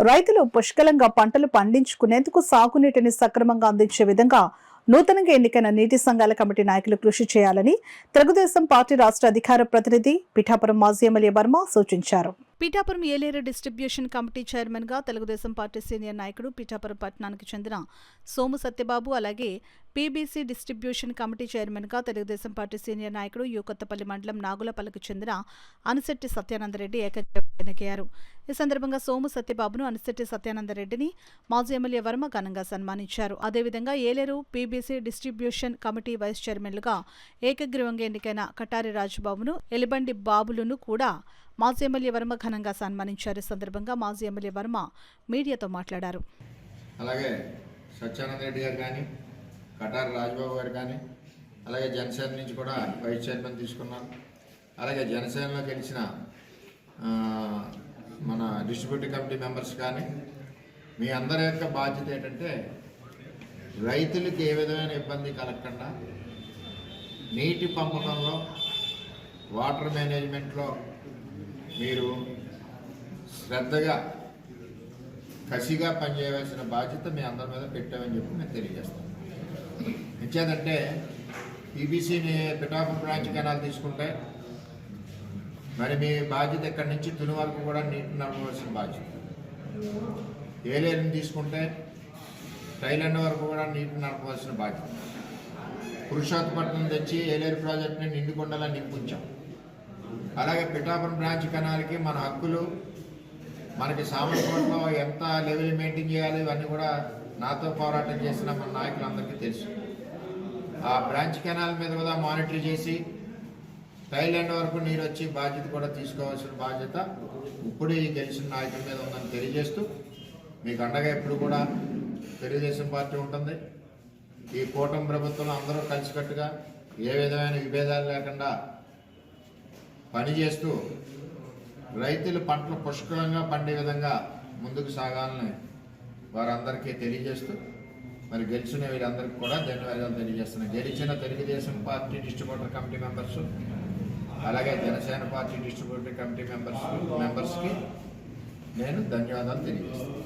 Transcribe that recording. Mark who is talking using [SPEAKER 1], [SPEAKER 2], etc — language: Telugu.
[SPEAKER 1] రైతులు పుష్కలంగా పంటలు పండించుకునేందుకు సాగునీటిని సక్రమంగా అందించే విధంగా నూతనంగా ఎన్నికైన నీటి సంఘాల కమిటీ నాయకులు కృషి చేయాలని తెలుగుదేశం పార్టీ రాష్ట్ర అధికార ప్రతినిధి పిఠాపురం మాజీ ఎమ్మెల్యే వర్మ సూచించారు. Pithapuram Yeleru distribution committee chairman గా తెలుగుదేశం పార్టీ సీనియర్ నాయకుడు పిఠాపురం పట్టణానికి చెందిన సోము సత్యబాబు, అలాగే పీబీసీ డిస్ట్రిబ్యూషన్ కమిటీ చైర్మన్ గా తెలుగుదేశం పార్టీ సీనియర్ నాయకుడు యూకొత్తపల్లి మండలం నాగులపల్లికి చెందిన అనిశెట్టి సత్యానందరెడ్డి ఏకగ్రీవంగా ఎన్నికయ్యారు. ఈ సందర్భంగా సోము సత్యబాబును, అనిశెట్టి సత్యానందరెడ్డిని మాజీ ఎమ్మెల్యే వర్మ ఘనంగా సన్మానించారు. అదేవిధంగా Yeleru PBC distribution committee vice చైర్మన్లుగా ఏకగ్రీవంగా ఎన్నికైన కటారి రాజుబాబును, ఎలిబండి బాబులను కూడా మాజీ ఎమ్మెల్యే వర్మ ఘనంగా సన్మానించారు. ఈ సందర్భంగా మాజీ ఎమ్మెల్యే వర్మ మీడియాతో మాట్లాడారు.
[SPEAKER 2] అలాగే సత్యానంద రెడ్డి గారు కానీ, కటారి రాజబాబు గారు కానీ, అలాగే జనసేన నుంచి కూడా వైస్ చైర్మన్ తీసుకున్నారు. అలాగే జనసేనలో గెలిచిన మన డిస్ట్రిబ్యూటివ్ కమిటీ మెంబర్స్ కానీ, మీ అందరి యొక్క బాధ్యత ఏంటంటే రైతులకు ఏ విధమైన ఇబ్బంది కలగకుండా నీటి పంపకంలో, వాటర్ మేనేజ్మెంట్లో మీరు శ్రద్ధగా కసిగా పనిచేయవలసిన బాధ్యత మీ అందరి మీద పెట్టామని చెప్పి నేను తెలియజేస్తాను. ఇచ్చేదంటే పీబీసీని పిఠాపురం బ్రాంచ్ కెనాల్ తీసుకుంటే మరి మీ బాధ్యత ఇక్కడి నుంచి తుని వరకు కూడా నీటిని నడపవలసిన బాధ్యత. ఏలేరుని తీసుకుంటే థైలాండ్ వరకు కూడా నీటిని నడపవలసిన బాధ్యత. పురుషోత్తపట్నం తెచ్చి ఏలేరు ప్రాజెక్టుని నిండుకొండలా నింపుంచాం. అలాగే పిఠాపురం బ్రాంచ్ కెనాల్కి మన హక్కులు, మనకి సామర్పట్లో ఎంత లెవెల్ మెయింటైన్ చేయాలి ఇవన్నీ కూడా నాతో పోరాటం చేసిన మన నాయకులందరికీ తెలుసు. ఆ బ్రాంచ్ కెనాల్ మీద కూడా మానిటర్ చేసి థైలాండ్ వరకు నీరు వచ్చి బాధ్యత కూడా తీసుకోవాల్సిన బాధ్యత ఇప్పుడు ఈ గెలిచిన నాయకుల మీద ఉందని తెలియజేస్తూ, మీకు అండగా ఎప్పుడు కూడా తెలుగుదేశం పార్టీ ఉంటుంది. ఈ కూటమి ప్రభుత్వంలో అందరూ కలిసికట్టుగా ఏ విధమైన విభేదాలు లేకుండా పనిచేస్తూ రైతులు పంటలు పుష్కలంగా పండే విధంగా ముందుకు సాగాలని వారందరికీ తెలియజేస్తూ, మరి గెలిచిన వీరందరికీ కూడా ధన్యవాదాలు తెలియజేస్తున్నాను. గెలిచిన Telugu Desam party distributor committee members, అలాగే జనసేన పార్టీ డిస్ట్రిబ్యూటర్ కమిటీ మెంబర్స్కి నేను ధన్యవాదాలు తెలియజేస్తాను.